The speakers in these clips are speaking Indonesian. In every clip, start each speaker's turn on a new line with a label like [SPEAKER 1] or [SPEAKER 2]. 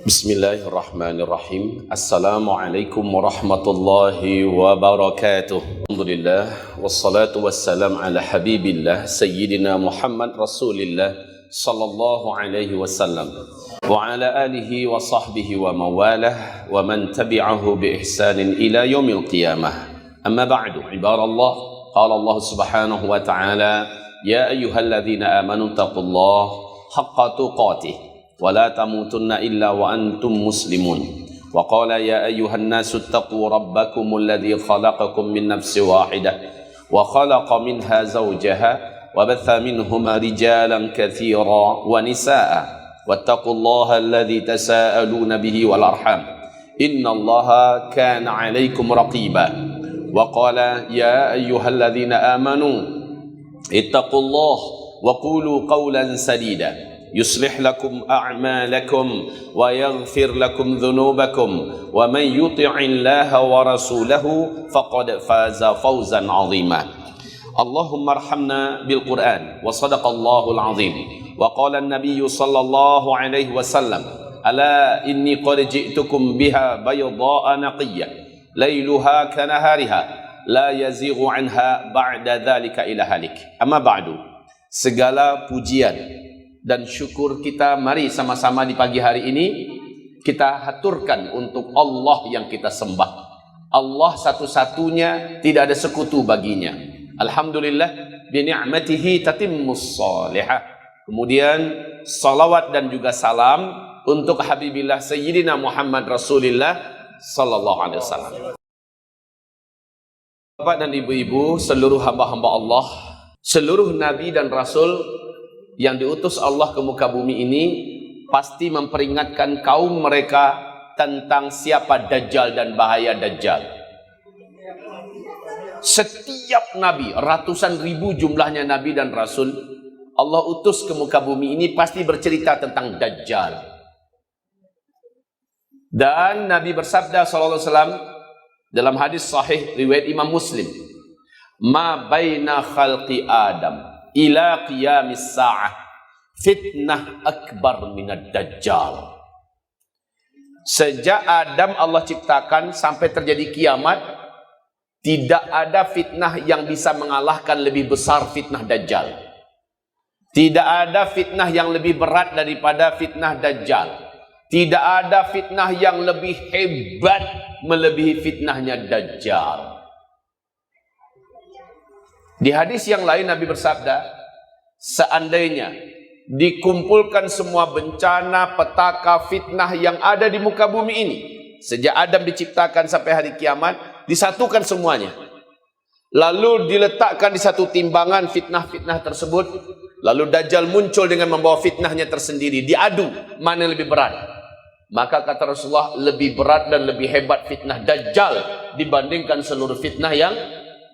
[SPEAKER 1] Bismillahirrahmanirrahim. Assalamualaikum warahmatullahi wabarakatuh. Alhamdulillah wassalatu wassalam ala habibillah sayyidina Muhammad Rasulillah sallallahu alaihi wasallam wa ala alihi wa sahbihi wa mawalah wa man tabi'ahu bi ihsanin ila yaumil qiyamah. Amma ba'du, ibadallah, qala Allah subhanahu wa ta'ala, ya ayyuhalladzina amanu taqullaha haqqa tuqatih ولا تموتن إلا وأنتم مسلمون وقال يا أيها الناس اتقوا ربكم الذي خلقكم من نفس واحدة وخلق منها زوجها وبث منهما رجالا كثيرا ونساء واتقوا الله الذي تساءلون به والأرحام إن الله كان عليكم رقيبا وقال يا أيها الذين آمنوا اتقوا الله وقولوا قولا سديدا يصلح لكم أعمالكم ويغفر لكم ذنوبكم ومن يطع الله ورسوله فقد فاز فوزا عظيما اللهم ارحمنا بالقرآن وصدق الله العظيم وقال النبي صلى الله عليه وسلم ألا إني قد جئتكم بها بيضاء نقية ليلها كنهارها لا يزيغ عنها بعد ذلك إلى هالك أما بعد. Segala pujian dan syukur kita mari sama-sama di pagi hari ini kita haturkan untuk Allah yang kita sembah. Allah satu-satunya, tidak ada sekutu baginya. Alhamdulillah, bi ni'matihi tatimmus salihah. Kemudian salawat dan juga salam untuk Habibillah Sayyidina Muhammad Rasulillah sallallahu alaihi wasallam. Bapak dan ibu-ibu, seluruh hamba-hamba Allah, seluruh nabi dan rasul yang diutus Allah ke muka bumi ini pasti memperingatkan kaum mereka tentang siapa Dajjal dan bahaya Dajjal. Setiap nabi, ratusan ribu jumlahnya nabi dan rasul Allah utus ke muka bumi ini pasti bercerita tentang Dajjal. Dan Nabi bersabda sallallahu alaihi wasallam dalam hadis sahih riwayat Imam Muslim, "Ma baina khalqi Adam ila qiyamis sa'ah fitnah akbar minad dajjal." Sejak Adam Allah ciptakan sampai terjadi kiamat, tidak ada fitnah yang bisa mengalahkan lebih besar fitnah dajjal. Tidak ada fitnah yang lebih berat daripada fitnah dajjal. Tidak ada fitnah yang lebih hebat melebihi fitnahnya dajjal. Di hadis yang lain Nabi bersabda, seandainya dikumpulkan semua bencana, petaka, fitnah yang ada di muka bumi ini, sejak Adam diciptakan sampai hari kiamat, disatukan semuanya. Lalu diletakkan di satu timbangan fitnah-fitnah tersebut, lalu Dajjal muncul dengan membawa fitnahnya tersendiri, diadu mana yang lebih berat. Maka kata Rasulullah, lebih berat dan lebih hebat fitnah Dajjal dibandingkan seluruh fitnah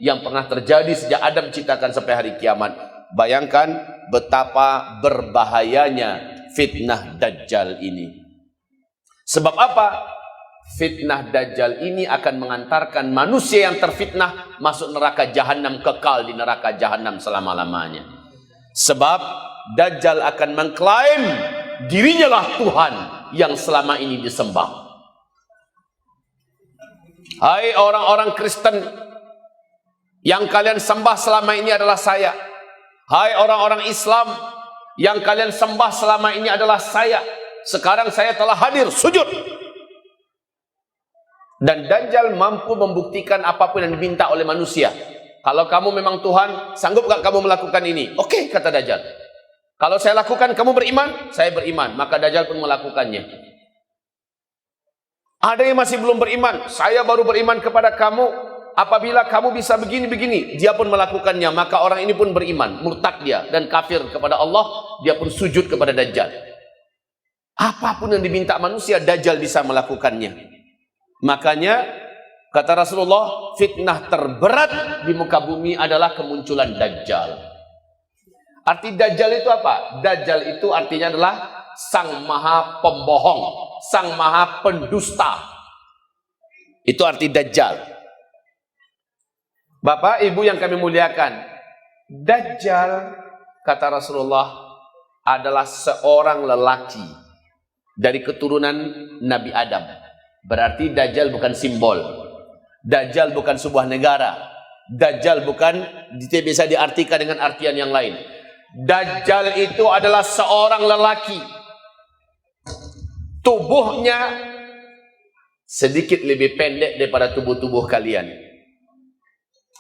[SPEAKER 1] yang pernah terjadi sejak Adam diciptakan sampai hari kiamat. Bayangkan betapa berbahayanya fitnah Dajjal ini. Sebab apa? Fitnah Dajjal ini akan mengantarkan manusia yang terfitnah masuk neraka jahanam, kekal di neraka jahanam selama-lamanya. Sebab Dajjal akan mengklaim dirinya lah Tuhan yang selama ini disembah. Hai orang-orang Kristen yang kalian sembah selama ini adalah saya. Hai orang-orang Islam yang kalian sembah selama ini adalah saya. Sekarang saya telah hadir sujud. Dan Dajjal mampu membuktikan apapun yang diminta oleh manusia. Kalau kamu memang Tuhan, sanggup gak kamu melakukan ini? Oke, kata Dajjal. Kalau saya lakukan, kamu beriman? Saya beriman. Maka Dajjal pun melakukannya. Ada yang masih belum beriman. Saya baru beriman kepada kamu. Apabila kamu bisa begini-begini, dia pun melakukannya. Maka orang ini pun beriman. Murtad dia dan kafir kepada Allah. Dia pun sujud kepada Dajjal. Apapun yang diminta manusia, Dajjal bisa melakukannya. Makanya kata Rasulullah, fitnah terberat di muka bumi adalah kemunculan Dajjal. Arti Dajjal itu apa? Dajjal itu artinya adalah sang maha pembohong, sang maha pendusta. Itu arti Dajjal. Bapak, Ibu yang kami muliakan, Dajjal, kata Rasulullah, adalah seorang lelaki dari keturunan Nabi Adam. Berarti Dajjal bukan simbol. Dajjal bukan sebuah negara. Dajjal bukan bisa diartikan dengan artian yang lain. Dajjal itu adalah seorang lelaki. Tubuhnya sedikit lebih pendek daripada tubuh-tubuh kalian.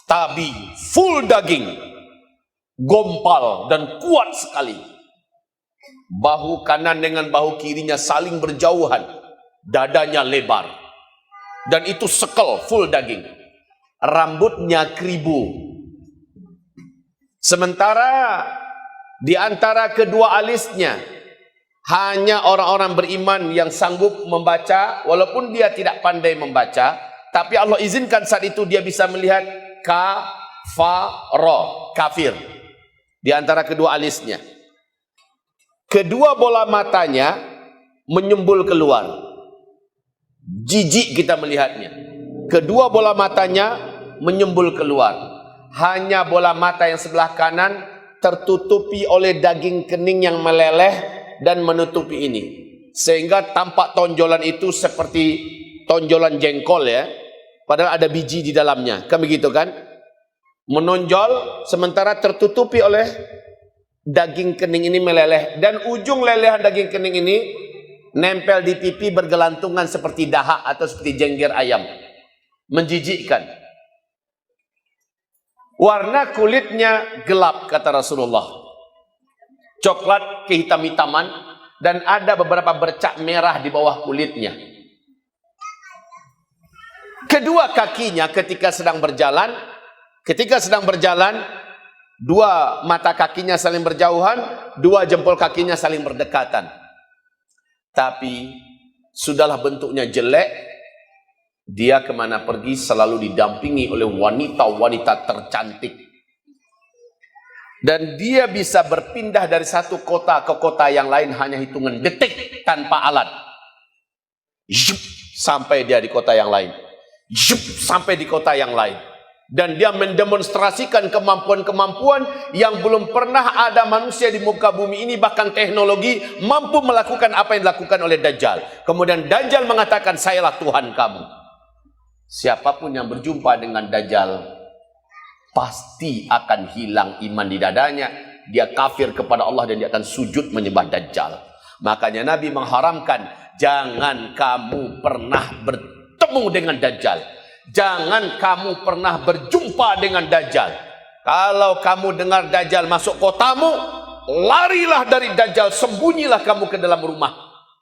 [SPEAKER 1] Tapi full daging, gompal dan kuat sekali. Bahu kanan dengan bahu kirinya saling berjauhan. Dadanya lebar. Dan itu sekel, full daging. Rambutnya keribu. Sementara di antara kedua alisnya hanya orang-orang beriman yang sanggup membaca, walaupun dia tidak pandai membaca, tapi Allah izinkan saat itu dia bisa melihat kafaro, kafir, di antara kedua alisnya. Kedua bola matanya menyembul keluar. Jijik kita melihatnya. Kedua bola matanya menyembul keluar. Hanya bola mata yang sebelah kanan tertutupi oleh daging kening yang meleleh dan menutupi ini. Sehingga tampak tonjolan itu seperti tonjolan jengkol ya. Padahal ada biji di dalamnya. Kan begitu kan? Menonjol sementara tertutupi oleh daging kening ini meleleh. Dan ujung lelehan daging kening ini nempel di pipi bergelantungan seperti dahak atau seperti jengger ayam. Menjijikkan. Warna kulitnya gelap kata Rasulullah. Coklat kehitam-hitaman dan ada beberapa bercak merah di bawah kulitnya. Kedua kakinya ketika sedang berjalan, dua mata kakinya saling berjauhan, dua jempol kakinya saling berdekatan. Tapi sudahlah bentuknya jelek, dia kemana pergi selalu didampingi oleh wanita-wanita tercantik. Dan dia bisa berpindah dari satu kota ke kota yang lain hanya hitungan detik tanpa alat. Zhup, sampai dia di kota yang lain. Zhup, sampai di kota yang lain. Dan dia mendemonstrasikan kemampuan-kemampuan yang belum pernah ada manusia di muka bumi ini, bahkan teknologi mampu melakukan apa yang dilakukan oleh Dajjal. Kemudian Dajjal mengatakan, sayalah Tuhan kamu. Siapapun yang berjumpa dengan Dajjal pasti akan hilang iman di dadanya. Dia kafir kepada Allah dan dia akan sujud menyembah Dajjal. Makanya Nabi mengharamkan, jangan kamu pernah bertemu dengan Dajjal. Jangan kamu pernah berjumpa dengan Dajjal. Kalau kamu dengar Dajjal masuk kotamu, larilah dari Dajjal, sembunyilah kamu ke dalam rumah.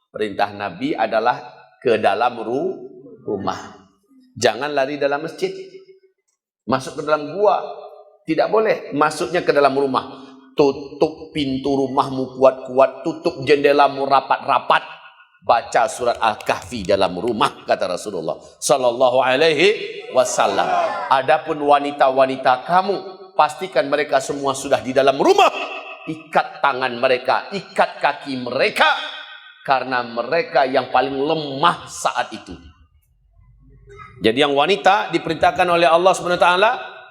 [SPEAKER 1] Perintah Nabi adalah ke dalam rumah. Jangan lari dalam masjid. Masuk ke dalam gua. Tidak boleh. Masuknya ke dalam rumah. Tutup pintu rumahmu kuat-kuat. Tutup jendelamu rapat-rapat. Baca surat Al-Kahfi dalam rumah, kata Rasulullah sallallahu alaihi wasallam. Adapun wanita-wanita kamu, pastikan mereka semua sudah di dalam rumah. Ikat tangan mereka, ikat kaki mereka. Karena mereka yang paling lemah saat itu. Jadi yang wanita diperintahkan oleh Allah SWT,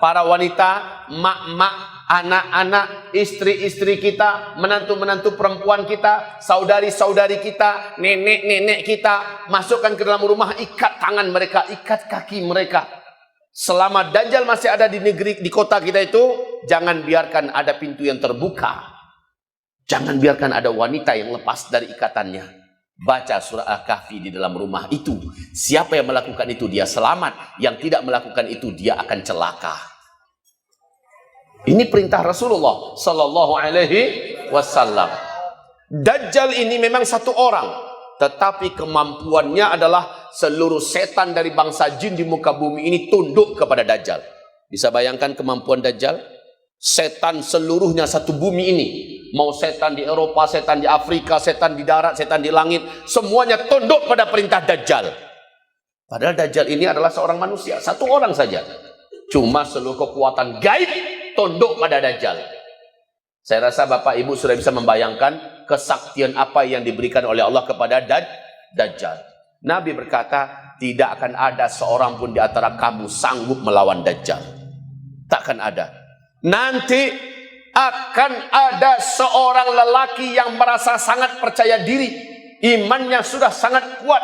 [SPEAKER 1] para wanita, mak-mak, anak-anak, istri-istri kita, menantu-menantu perempuan kita, saudari-saudari kita, nenek-nenek kita, masukkan ke dalam rumah, ikat tangan mereka, ikat kaki mereka. Selama Dajjal masih ada di negeri, di kota kita itu, jangan biarkan ada pintu yang terbuka. Jangan biarkan ada wanita yang lepas dari ikatannya. Baca surah Al-Kahfi di dalam rumah itu. Siapa yang melakukan itu dia selamat. Yang tidak melakukan itu dia akan celaka. Ini perintah Rasulullah sallallahu alaihi wasallam. Dajjal ini memang satu orang, tetapi kemampuannya adalah seluruh setan dari bangsa jin di muka bumi ini tunduk kepada Dajjal. Bisa bayangkan kemampuan Dajjal? Setan seluruhnya satu bumi ini, mau setan di Eropa, setan di Afrika, setan di darat, setan di langit, semuanya tunduk pada perintah Dajjal. Padahal Dajjal ini adalah seorang manusia, satu orang saja. Cuma seluruh kekuatan gaib tunduk pada Dajjal. Saya rasa Bapak Ibu sudah bisa membayangkan kesaktian apa yang diberikan oleh Allah kepada Dajjal. Nabi berkata, tidak akan ada seorang pun di antara kamu sanggup melawan Dajjal. Takkan ada. Nanti akan ada seorang lelaki yang merasa sangat percaya diri. imannya sudah sangat kuat.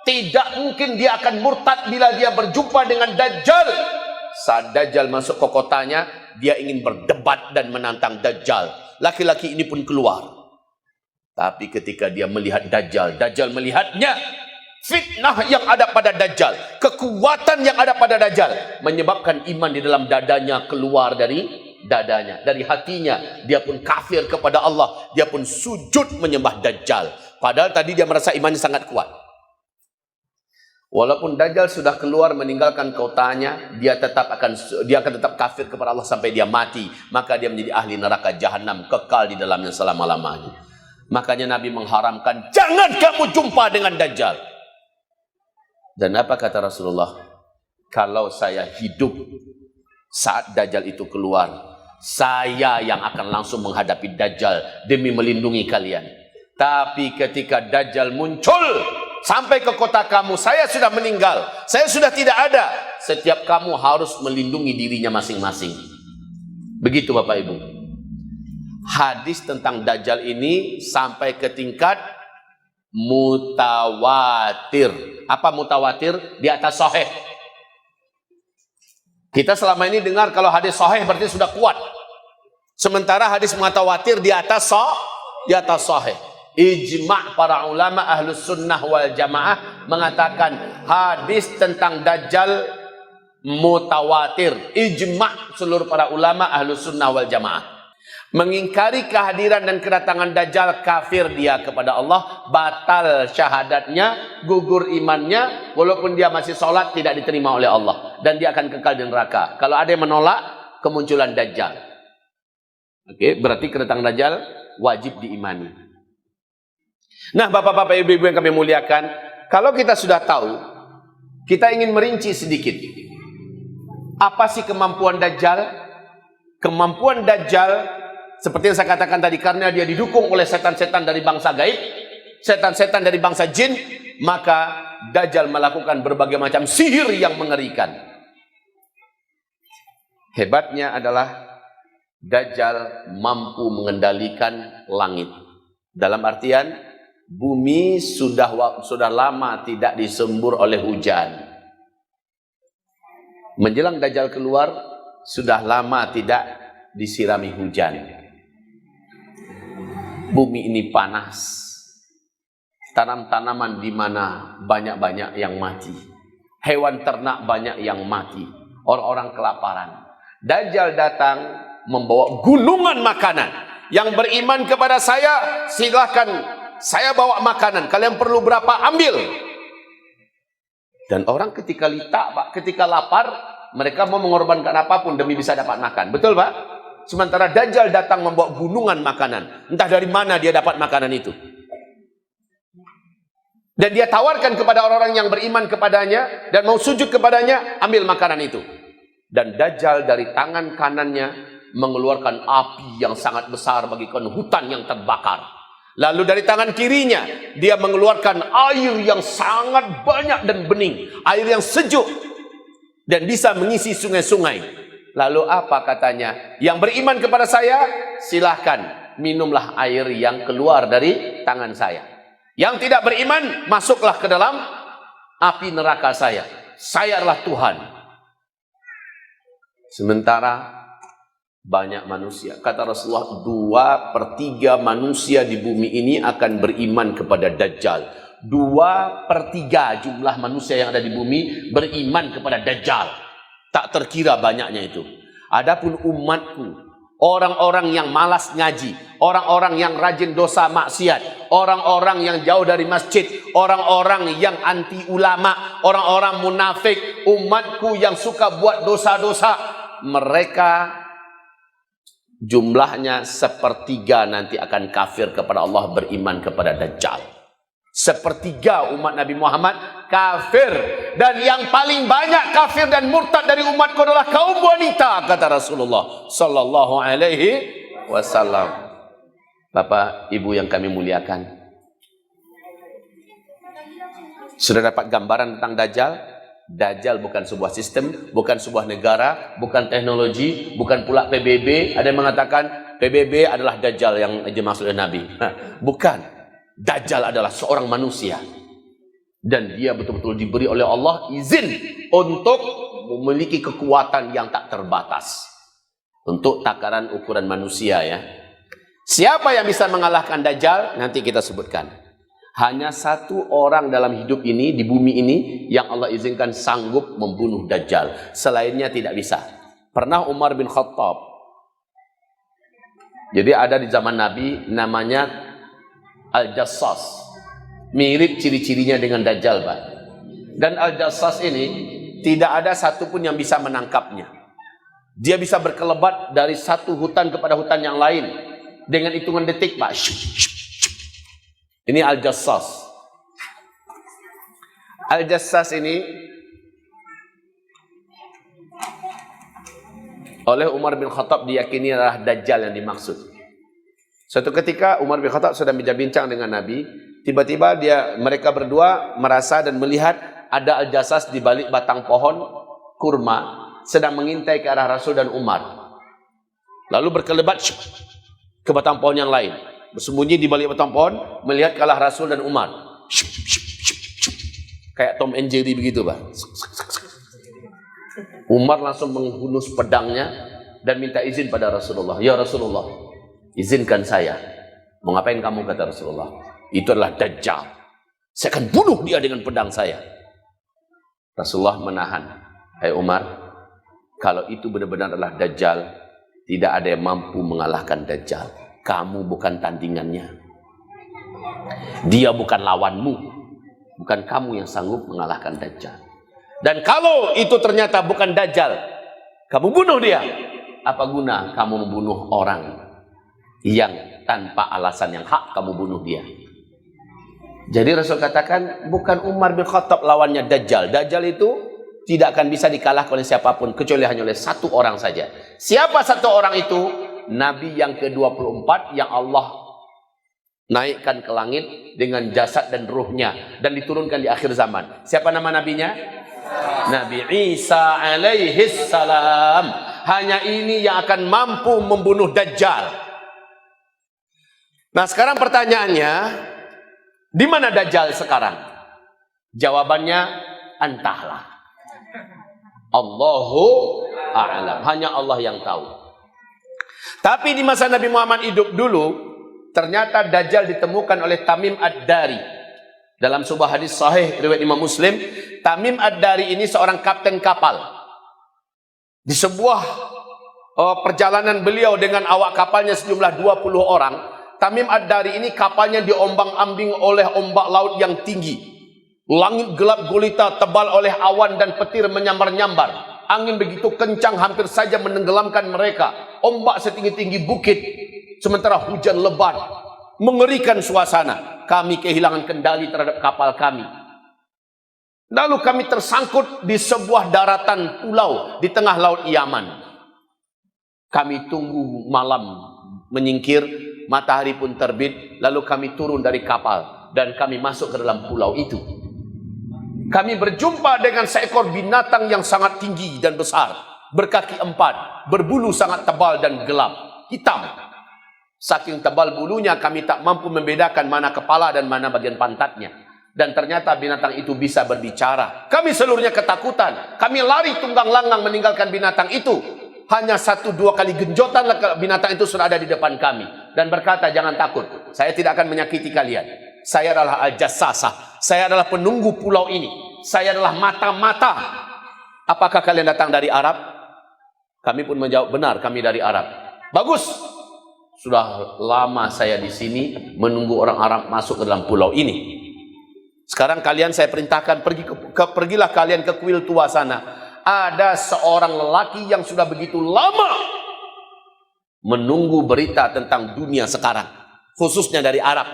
[SPEAKER 1] Tidak mungkin dia akan murtad bila dia berjumpa dengan Dajjal. Saat Dajjal masuk ke kotanya, dia ingin berdebat dan menantang Dajjal. Laki-laki ini pun keluar. Tapi ketika dia melihat Dajjal, Dajjal melihatnya. Fitnah yang ada pada Dajjal, kekuatan yang ada pada Dajjal, menyebabkan iman di dalam dadanya keluar dari dadanya, dari hatinya. Dia pun kafir kepada Allah. Dia pun sujud menyembah Dajjal. Padahal tadi dia merasa imannya sangat kuat. Walaupun Dajjal sudah keluar meninggalkan kotanya, dia akan tetap kafir kepada Allah sampai dia mati. Maka dia menjadi ahli neraka jahanam, kekal di dalamnya selama-lamanya. Makanya Nabi mengharamkan, jangan kamu jumpa dengan Dajjal. Dan apa kata Rasulullah? Kalau saya hidup saat Dajjal itu keluar, saya yang akan langsung menghadapi Dajjal demi melindungi kalian. Tapi ketika Dajjal muncul sampai ke kota kamu, saya sudah meninggal, saya sudah tidak ada. Setiap kamu harus melindungi dirinya masing-masing. Begitu Bapak Ibu. Hadis tentang Dajjal ini sampai ke tingkat mutawatir. Apa mutawatir? Di atas sahih. Kita selama ini dengar kalau hadis sahih berarti sudah kuat. Sementara hadis mutawatir di atas sahih. Ijma' para ulama ahlus sunnah wal jamaah mengatakan hadis tentang Dajjal mutawatir. Ijma' seluruh para ulama ahlus sunnah wal jamaah. Mengingkari kehadiran dan kedatangan Dajjal, kafir dia kepada Allah, batal syahadatnya, gugur imannya, walaupun dia masih sholat tidak diterima oleh Allah, dan dia akan kekal di neraka. Kalau ada yang menolak kemunculan Dajjal, oke, berarti kedatangan Dajjal wajib diimani. Nah, bapak-bapak, ibu-ibu yang kami muliakan, kalau kita sudah tahu, kita ingin merinci sedikit. Apa sih kemampuan Dajjal? Kemampuan Dajjal, seperti yang saya katakan tadi, karena dia didukung oleh setan-setan dari bangsa gaib, setan-setan dari bangsa jin, maka Dajjal melakukan berbagai macam sihir yang mengerikan. Hebatnya adalah Dajjal mampu mengendalikan langit. Dalam artian, bumi sudah lama tidak disembur oleh hujan. Menjelang Dajjal keluar, sudah lama tidak disirami hujan. Bumi ini panas. Tanam-tanaman di mana banyak-banyak yang mati. Hewan ternak banyak yang mati. Orang-orang kelaparan. Dajjal datang membawa gunungan makanan. Yang beriman kepada saya, silahkan saya bawa makanan. Kalian perlu berapa? Ambil. Dan orang ketika Pak, ketika lapar, mereka mau mengorbankan apapun demi bisa dapat makan. Betul Pak? Sementara Dajjal datang membawa gunungan makanan. Entah dari mana dia dapat makanan itu. Dan dia tawarkan kepada orang-orang yang beriman kepadanya dan mau sujud kepadanya, ambil makanan itu. Dan Dajjal dari tangan kanannya mengeluarkan api yang sangat besar bagikan hutan yang terbakar. Lalu dari tangan kirinya dia mengeluarkan air yang sangat banyak dan bening, air yang sejuk dan bisa mengisi sungai-sungai. Lalu apa katanya? Yang beriman kepada saya, silahkan minumlah air yang keluar dari tangan saya. Yang tidak beriman, masuklah ke dalam api neraka saya. Saya adalah Tuhan. Sementara banyak manusia, kata Rasulullah, 2/3 manusia di bumi ini akan beriman kepada Dajjal. 2/3 jumlah manusia yang ada di bumi beriman kepada Dajjal. Tak terkira banyaknya itu. Adapun umatku, orang-orang yang malas ngaji, orang-orang yang rajin dosa maksiat, orang-orang yang jauh dari masjid, orang-orang yang anti ulama, orang-orang munafik, umatku yang suka buat dosa-dosa, mereka jumlahnya 1/3 nanti akan kafir kepada Allah, beriman kepada Dajjal. 1/3 umat Nabi Muhammad kafir. Dan yang paling banyak kafir dan murtad dari umatku adalah kaum wanita, kata Rasulullah sallallahu alaihi wasallam. Bapak, Ibu yang kami muliakan, sudah dapat gambaran tentang Dajjal? Dajjal bukan sebuah sistem, bukan sebuah negara, bukan teknologi, bukan pula PBB. Ada yang mengatakan PBB adalah Dajjal yang dimaksud oleh Nabi. Bukan. Dajjal adalah seorang manusia. Dan dia betul-betul diberi oleh Allah izin untuk memiliki kekuatan yang tak terbatas. Untuk takaran ukuran manusia ya. Siapa yang bisa mengalahkan Dajjal? Nanti kita sebutkan. Hanya satu orang dalam hidup ini, di bumi ini, yang Allah izinkan sanggup membunuh Dajjal. Selainnya tidak bisa. Pernah Umar bin Khattab. Jadi ada di zaman Nabi namanya Al-Jassas. Mirip ciri-cirinya dengan Dajjal, Pak. Dan Al-Jassas ini tidak ada satupun yang bisa menangkapnya. Dia bisa berkelebat dari satu hutan kepada hutan yang lain dengan hitungan detik, Pak. Ini Al-Jassas. Al-Jassas ini oleh Umar bin Khattab diyakini adalah Dajjal yang dimaksud. Suatu ketika Umar bin Khattab sedang bincang dengan Nabi. Tiba-tiba mereka berdua merasa dan melihat ada Al-Jassas di balik batang pohon kurma sedang mengintai ke arah Rasul dan Umar. Lalu berkelebat ke batang pohon yang lain. Bersembunyi di balik batang pohon melihat ke arah Rasul dan Umar. Kayak Tom and Jerry begitu, Pak. Umar langsung menghunus pedangnya dan minta izin pada Rasulullah. Ya Rasulullah, izinkan saya. Mau ngapain kamu, kata Rasulullah? Itu adalah Dajjal. Saya akan bunuh dia dengan pedang saya. Rasulullah menahan. Hai Umar, kalau itu benar-benar adalah Dajjal, tidak ada yang mampu mengalahkan Dajjal. Kamu bukan tandingannya. Dia bukan lawanmu. Bukan kamu yang sanggup mengalahkan Dajjal. Dan kalau itu ternyata bukan Dajjal, kamu bunuh dia. Apa guna kamu membunuh orang yang tanpa alasan yang hak kamu bunuh dia? Jadi Rasul katakan bukan Umar bin Khattab lawannya Dajjal. Dajjal itu tidak akan bisa dikalahkan oleh siapapun kecuali hanya oleh satu orang saja. Siapa satu orang itu? Nabi yang ke-24 yang Allah naikkan ke langit dengan jasad dan ruhnya dan diturunkan di akhir zaman. Siapa nama nabinya? Nabi Isa alaihi salam. Hanya ini yang akan mampu membunuh Dajjal. Nah, sekarang pertanyaannya, di mana Dajjal sekarang? Jawabannya entahlah. Allahu a'lam. Hanya Allah yang tahu. Tapi di masa Nabi Muhammad hidup dulu, ternyata Dajjal ditemukan oleh Tamim Ad-Dari. Dalam sebuah hadis sahih riwayat Imam Muslim, Tamim Ad-Dari ini seorang kapten kapal. Di sebuah perjalanan beliau dengan awak kapalnya sejumlah 20 orang, Tamim Ad-Dari ini kapalnya diombang-ambing oleh ombak laut yang tinggi. Langit gelap gulita tebal oleh awan dan petir menyambar-nyambar. Angin begitu kencang hampir saja menenggelamkan mereka. Ombak setinggi-tinggi bukit. Sementara hujan lebat. Mengerikan suasana. Kami kehilangan kendali terhadap kapal kami. Lalu kami tersangkut di sebuah daratan pulau di tengah laut Yaman. Kami tunggu malam menyingkir, matahari pun terbit, lalu kami turun dari kapal dan kami masuk ke dalam pulau itu. Kami berjumpa dengan seekor binatang yang sangat tinggi dan besar, berkaki 4, berbulu sangat tebal dan gelap, hitam. Saking tebal bulunya kami tak mampu membedakan mana kepala dan mana bagian pantatnya. Dan ternyata binatang itu bisa berbicara. Kami seluruhnya ketakutan. Kami lari tunggang langgang meninggalkan binatang itu. Hanya 1-2 kali genjotan binatang itu sudah ada di depan kami. Dan berkata, jangan takut. Saya tidak akan menyakiti kalian. Saya adalah Al-Jassasah. Saya adalah penunggu pulau ini. Saya adalah mata-mata. Apakah kalian datang dari Arab? Kami pun menjawab, benar kami dari Arab. Bagus. Sudah lama saya di sini menunggu orang Arab masuk ke dalam pulau ini. Sekarang kalian saya perintahkan, pergilah kalian ke kuil tua sana. Ada seorang lelaki yang sudah begitu lama menunggu berita tentang dunia sekarang, khususnya dari Arab.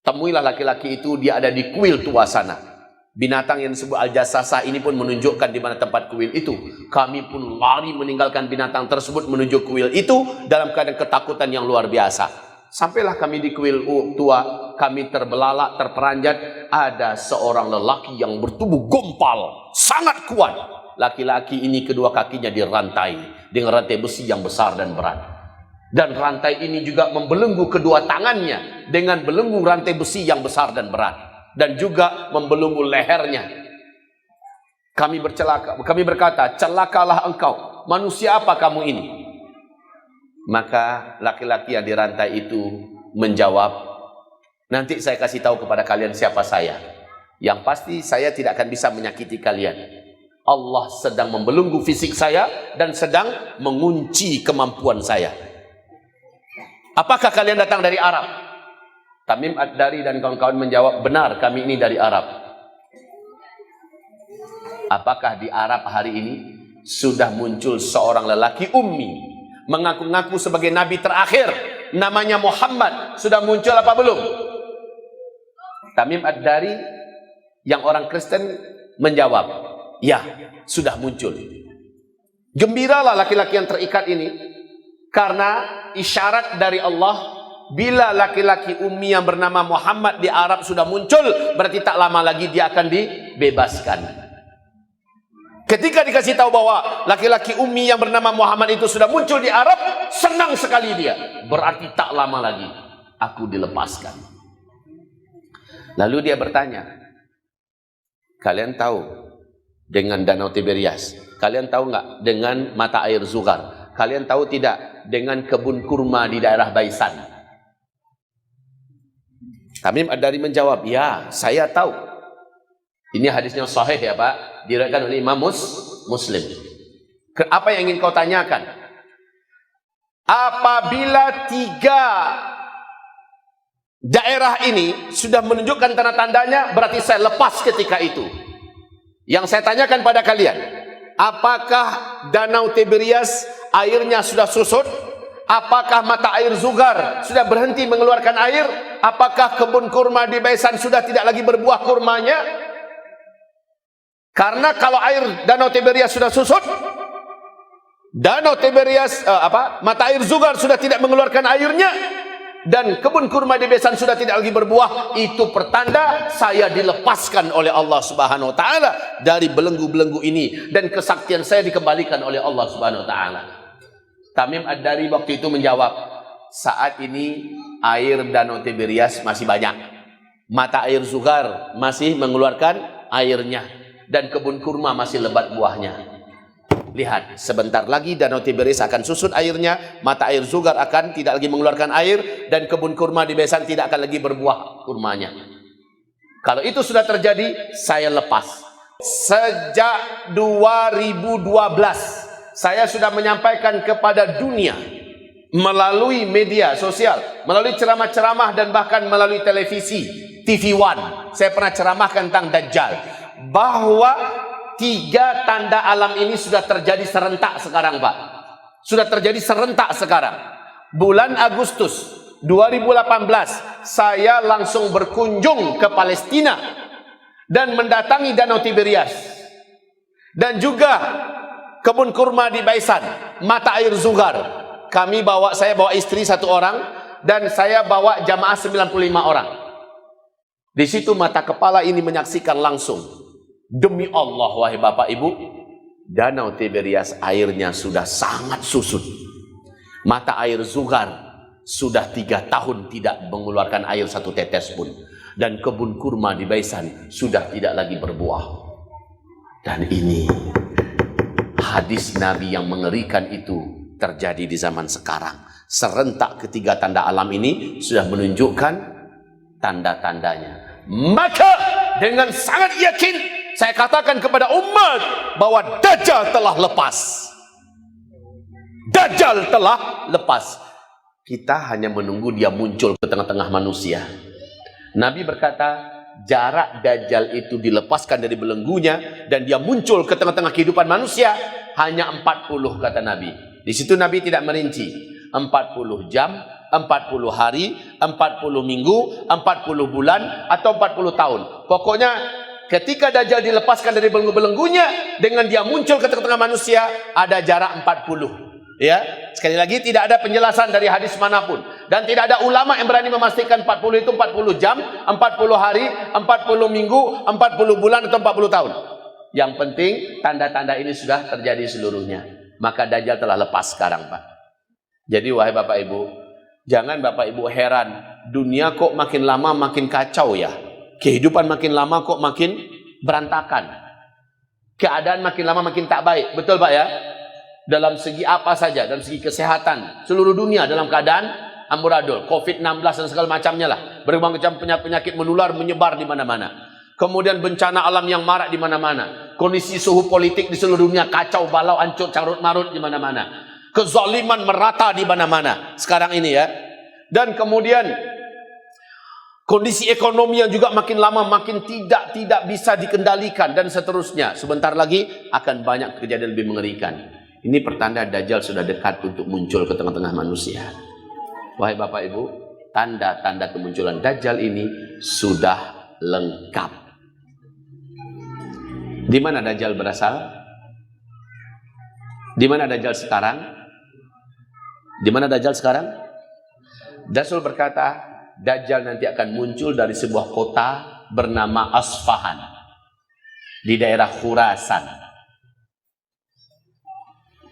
[SPEAKER 1] Temuilah laki-laki itu, dia ada di kuil tua sana. Binatang yang disebut Al-Jassasah ini pun menunjukkan di mana tempat kuil itu. Kami pun lari meninggalkan binatang tersebut menuju kuil itu dalam keadaan ketakutan yang luar biasa. Sampailah kami di kuil tua, kami terbelalak, terperanjat. Ada seorang lelaki yang bertubuh gompal, sangat kuat. Laki-laki ini kedua kakinya dirantai dengan rantai besi yang besar dan berat. Dan rantai ini juga membelenggu kedua tangannya dengan belenggu rantai besi yang besar dan berat. Dan juga membelenggu lehernya. Kami berkata, celakalah engkau. Manusia apa kamu ini? Maka laki-laki yang dirantai itu menjawab, nanti saya kasih tahu kepada kalian siapa saya. Yang pasti saya tidak akan bisa menyakiti kalian. Allah sedang membelenggu fisik saya dan sedang mengunci kemampuan saya. Apakah kalian datang dari Arab? Tamim Ad-Dari dan kawan-kawan menjawab, benar, kami ini dari Arab. Apakah di Arab hari ini sudah muncul seorang lelaki ummi, mengaku-ngaku sebagai nabi terakhir, namanya Muhammad, sudah muncul apa belum? Tamim Ad-Dari yang orang Kristen menjawab, ya, sudah muncul. Gembiralah laki-laki yang terikat ini, karena isyarat dari Allah, bila laki-laki ummi yang bernama Muhammad di Arab sudah muncul, berarti tak lama lagi dia akan dibebaskan. Ketika dikasih tahu bahwa laki-laki ummi yang bernama Muhammad itu sudah muncul di Arab, senang sekali dia. Berarti tak lama lagi aku dilepaskan. Lalu dia bertanya, kalian tahu dengan Danau Tiberias? Kalian tahu nggak dengan mata air Zugar? Kalian tahu tidak dengan kebun kurma di daerah Baisan? Tamim Ad-Dari menjawab, ya, saya tahu. Ini hadisnya sahih ya Pak, diriwayatkan oleh Imam Muslim. Apa yang ingin kau tanyakan? Apabila 3 daerah ini sudah menunjukkan tanda-tandanya, berarti saya lepas ketika itu. Yang saya tanyakan pada kalian, apakah Danau Tiberias airnya sudah susut? Apakah mata air Zugar sudah berhenti mengeluarkan air? Apakah kebun kurma di Baisan sudah tidak lagi berbuah kurmanya? Karena kalau air Danau Tiberias sudah susut, Danau Tiberias mata air Zugar sudah tidak mengeluarkan airnya, dan kebun kurma di Baisan sudah tidak lagi berbuah, itu pertanda saya dilepaskan oleh Allah Subhanahu wa taala dari belenggu-belenggu ini, dan kesaktian saya dikembalikan oleh Allah Subhanahu wa taala. Tamim Ad-Dari waktu itu menjawab, saat ini air Danau Tiberias masih banyak, mata air Zugar masih mengeluarkan airnya, dan kebun kurma masih lebat buahnya. Lihat, sebentar lagi Danau Tiberias akan susut airnya, mata air Zugar akan tidak lagi mengeluarkan air, dan kebun kurma di Baisan tidak akan lagi berbuah kurmanya. Kalau itu sudah terjadi, saya lepas. Sejak 2012 saya sudah menyampaikan kepada dunia melalui media sosial, melalui ceramah-ceramah, dan bahkan melalui televisi TV One. Saya pernah ceramahkan tentang Dajjal, bahwa 3 tanda alam ini sudah terjadi serentak sekarang Pak. Sudah terjadi serentak sekarang. Bulan Agustus 2018 saya langsung berkunjung ke Palestina dan mendatangi Danau Tiberias, dan juga kebun kurma di Baisan, mata air Zugar. Saya bawa istri 1 orang, dan saya bawa jamaah 95 orang. Di situ mata kepala ini menyaksikan langsung. Demi Allah, wahai Bapak Ibu, Danau Tiberias airnya sudah sangat susut. Mata air Zugar sudah 3 tahun tidak mengeluarkan air 1 tetes pun. Dan kebun kurma di Baisan sudah tidak lagi berbuah. Dan ini hadis Nabi yang mengerikan itu terjadi di zaman sekarang. Serentak ketiga tanda alam ini sudah menunjukkan tanda-tandanya. Maka dengan sangat yakin saya katakan kepada umat bahwa Dajjal telah lepas. Dajjal telah lepas. Kita hanya menunggu dia muncul ke tengah-tengah manusia. Nabi berkata, jarak Dajjal itu dilepaskan dari belenggunya dan dia muncul ke tengah-tengah kehidupan manusia hanya 40, kata Nabi. Di situ Nabi tidak merinci 40 jam, 40 hari, 40 minggu, 40 bulan, atau 40 tahun. Pokoknya ketika Dajjal dilepaskan dari belenggu-belenggunya, dengan dia muncul ke tengah-tengah manusia, ada jarak 40. Ya, sekali lagi tidak ada penjelasan dari hadis manapun, dan tidak ada ulama yang berani memastikan 40 itu 40 jam, 40 hari, 40 minggu, 40 bulan, atau 40 tahun. Yang penting tanda-tanda ini sudah terjadi seluruhnya. Maka Dajjal telah lepas sekarang, Pak. Jadi wahai Bapak Ibu, jangan Bapak Ibu heran, dunia kok makin lama makin kacau ya. Kehidupan makin lama kok makin berantakan. Keadaan makin lama makin tak baik. Betul Pak ya? Dalam segi apa saja, dalam segi kesehatan, seluruh dunia dalam keadaan amburadul. COVID-19 dan segala macamnya lah. Berbagai macam penyakit menular menyebar di mana-mana. Kemudian bencana alam yang marak di mana-mana. Kondisi suhu politik di seluruh dunia kacau balau, hancur, carut-marut di mana-mana. Kezaliman merata di mana-mana sekarang ini ya. Dan kemudian kondisi ekonomi yang juga makin lama makin tidak bisa dikendalikan dan seterusnya. Sebentar lagi akan banyak kejadian lebih mengerikan. Ini pertanda Dajjal sudah dekat untuk muncul ke tengah-tengah manusia. Wahai Bapak Ibu, tanda-tanda kemunculan Dajjal ini sudah lengkap. Di mana Dajjal berasal? Di mana Dajjal sekarang? Di mana Dajjal sekarang? Rasul berkata, Dajjal nanti akan muncul dari sebuah kota bernama Asfahan di daerah Khurasan.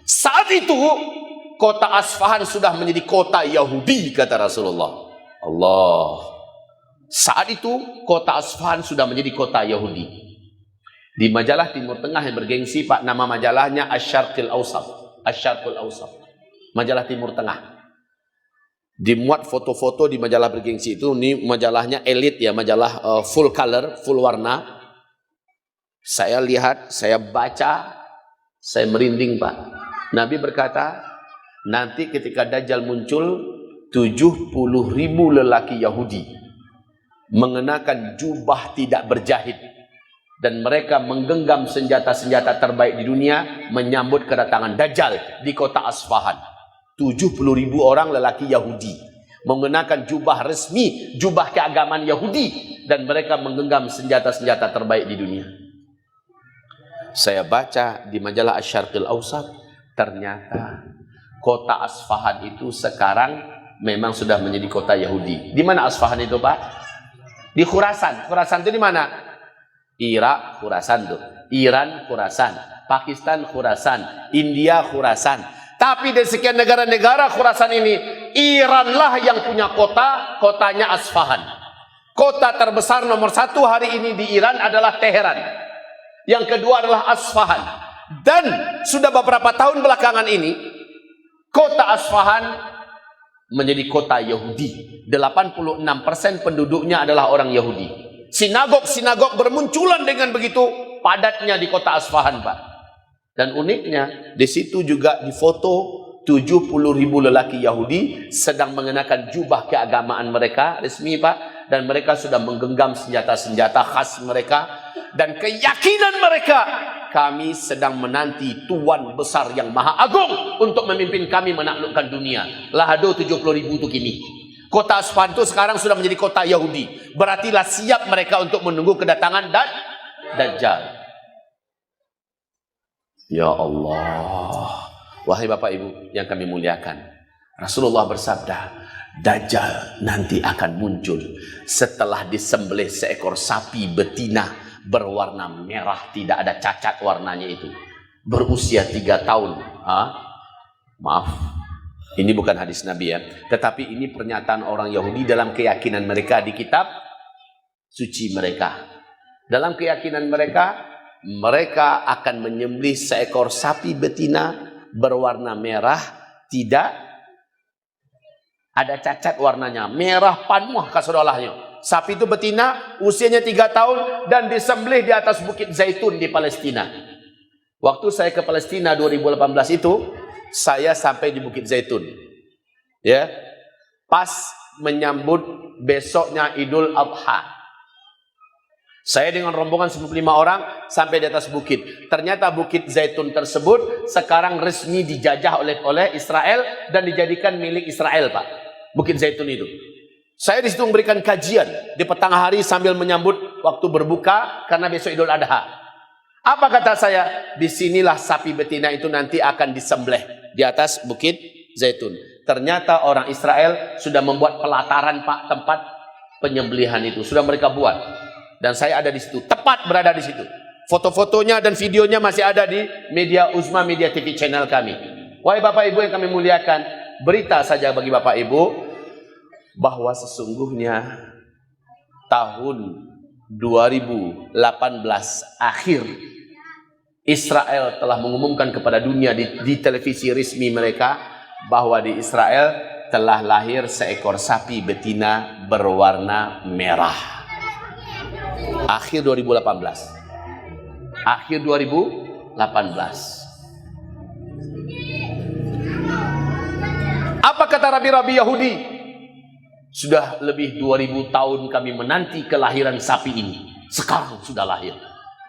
[SPEAKER 1] Saat itu kota Asfahan sudah menjadi kota Yahudi, kata Rasulullah. Allah. Saat itu kota Asfahan sudah menjadi kota Yahudi. Di majalah Timur Tengah yang bergengsi Pak, nama majalahnya Asy-Syarqul Awsat. Asy-Syarqul Awsat. Majalah Timur Tengah. Dimuat foto-foto di majalah bergengsi itu. Ini majalahnya elit ya, majalah full color, full warna. Saya lihat, saya baca, saya merinding Pak. Nabi berkata, nanti ketika Dajjal muncul, 70.000 lelaki Yahudi mengenakan jubah tidak berjahit. Dan mereka menggenggam senjata-senjata terbaik di dunia menyambut kedatangan Dajjal di kota Asfahan. 70.000 orang lelaki Yahudi mengenakan jubah resmi, jubah keagamaan Yahudi, dan mereka menggenggam senjata-senjata terbaik di dunia. Saya baca di majalah Asy-Syarqul Awsat, ternyata kota Asfahan itu sekarang memang sudah menjadi kota Yahudi. Di mana Asfahan itu Pak? Di Khurasan. Khurasan itu di mana? Irak, Khurasan tuh. Iran, Khurasan. Pakistan, Khurasan. India, Khurasan. Tapi dari sekian negara-negara Khurasan ini, Iranlah yang punya kota, kotanya Asfahan. Kota terbesar nomor 1 hari ini di Iran adalah Teheran. Yang kedua adalah Asfahan. Dan sudah beberapa tahun belakangan ini, kota Asfahan menjadi kota Yahudi. 86% penduduknya adalah orang Yahudi. Sinagog-sinagog bermunculan dengan begitu padatnya di kota Asfahan Pak. Dan uniknya, di situ juga difoto 70.000 lelaki Yahudi sedang mengenakan jubah keagamaan mereka, resmi Pak. Dan mereka sudah menggenggam senjata-senjata khas mereka. Dan keyakinan mereka, kami sedang menanti Tuan besar yang maha agung untuk memimpin kami menaklukkan dunia. Lahado 70.000 untuk ini. Kota Asfahan itu sekarang sudah menjadi kota Yahudi. Berartilah siap mereka untuk menunggu kedatangan Dajjal. Ya Allah, wahai Bapak Ibu yang kami muliakan, Rasulullah bersabda, Dajjal nanti akan muncul setelah disembelih seekor sapi betina berwarna merah, tidak ada cacat warnanya itu, berusia 3 tahun. Maaf, ini bukan hadis Nabi ya, tetapi ini pernyataan orang Yahudi dalam keyakinan mereka di kitab suci mereka. Dalam keyakinan mereka, mereka akan menyembelih seekor sapi betina berwarna merah, tidak ada cacat warnanya, merah panuh kasodolahnya. Sapi itu betina, usianya 3 tahun dan disembelih di atas Bukit Zaitun di Palestina. Waktu saya ke Palestina 2018 itu, saya sampai di Bukit Zaitun. Ya. Pas menyambut besoknya Idul Adha. Saya dengan rombongan 95 orang sampai di atas bukit. Ternyata Bukit Zaitun tersebut sekarang resmi dijajah oleh Israel dan dijadikan milik Israel, Pak. Bukit Zaitun itu. Saya di situ memberikan kajian di petang hari sambil menyambut waktu berbuka karena besok Idul Adha. Apa kata saya? Disinilah sapi betina itu nanti akan disembelih di atas Bukit Zaitun. Ternyata orang Israel sudah membuat pelataran, Pak, tempat penyembelihan itu. Sudah mereka buat. Dan saya ada di situ, tepat berada di situ. Foto-fotonya dan videonya masih ada di Media Uzma Media TV channel kami. Wahai Bapak Ibu yang kami muliakan, berita saja bagi Bapak Ibu bahwa sesungguhnya tahun 2018 akhir Israel telah mengumumkan kepada dunia di televisi resmi mereka bahwa di Israel telah lahir seekor sapi betina berwarna merah. Akhir 2018. Akhir 2018. Apa kata rabi-rabi Yahudi? Sudah lebih 2000 tahun kami menanti kelahiran sapi ini. Sekarang sudah lahir.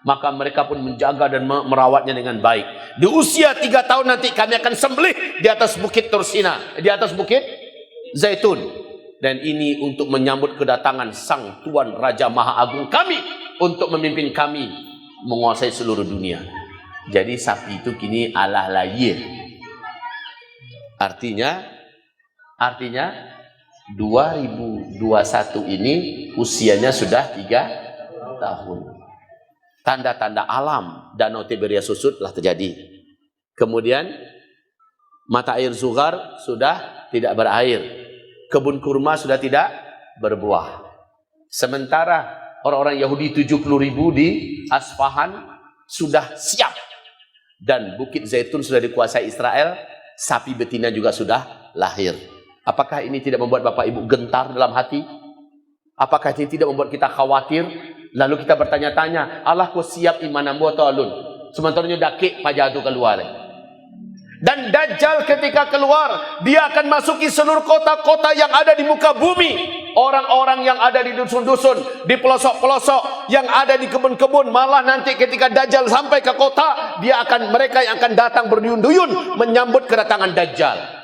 [SPEAKER 1] Maka mereka pun menjaga dan merawatnya dengan baik. Di usia 3 tahun nanti kami akan sembelih di atas bukit Tursina, di atas bukit Zaitun. Dan ini untuk menyambut kedatangan Sang Tuan Raja Maha Agung kami, untuk memimpin kami menguasai seluruh dunia. Jadi sapi itu kini Allah lahir. Artinya 2021 ini usianya sudah 3 tahun. Tanda-tanda alam Danau Tiberias susut telah terjadi. Kemudian mata air Zuhar sudah tidak berair. Kebun kurma sudah tidak berbuah. Sementara orang-orang Yahudi 70.000 di Asfahan sudah siap. Dan Bukit Zaitun sudah dikuasai Israel. Sapi betina juga sudah lahir. Apakah ini tidak membuat Bapak Ibu gentar dalam hati? Apakah ini tidak membuat kita khawatir? Lalu kita bertanya-tanya, Allah kau siap imanambu atau alun? Sementaranya dakik pajadu keluar. Dan Dajjal ketika keluar, dia akan masuki seluruh kota-kota yang ada di muka bumi. Orang-orang yang ada di dusun-dusun, di pelosok-pelosok, yang ada di kebun-kebun. Malah nanti ketika Dajjal sampai ke kota, mereka yang akan datang berduyun-duyun menyambut kedatangan Dajjal.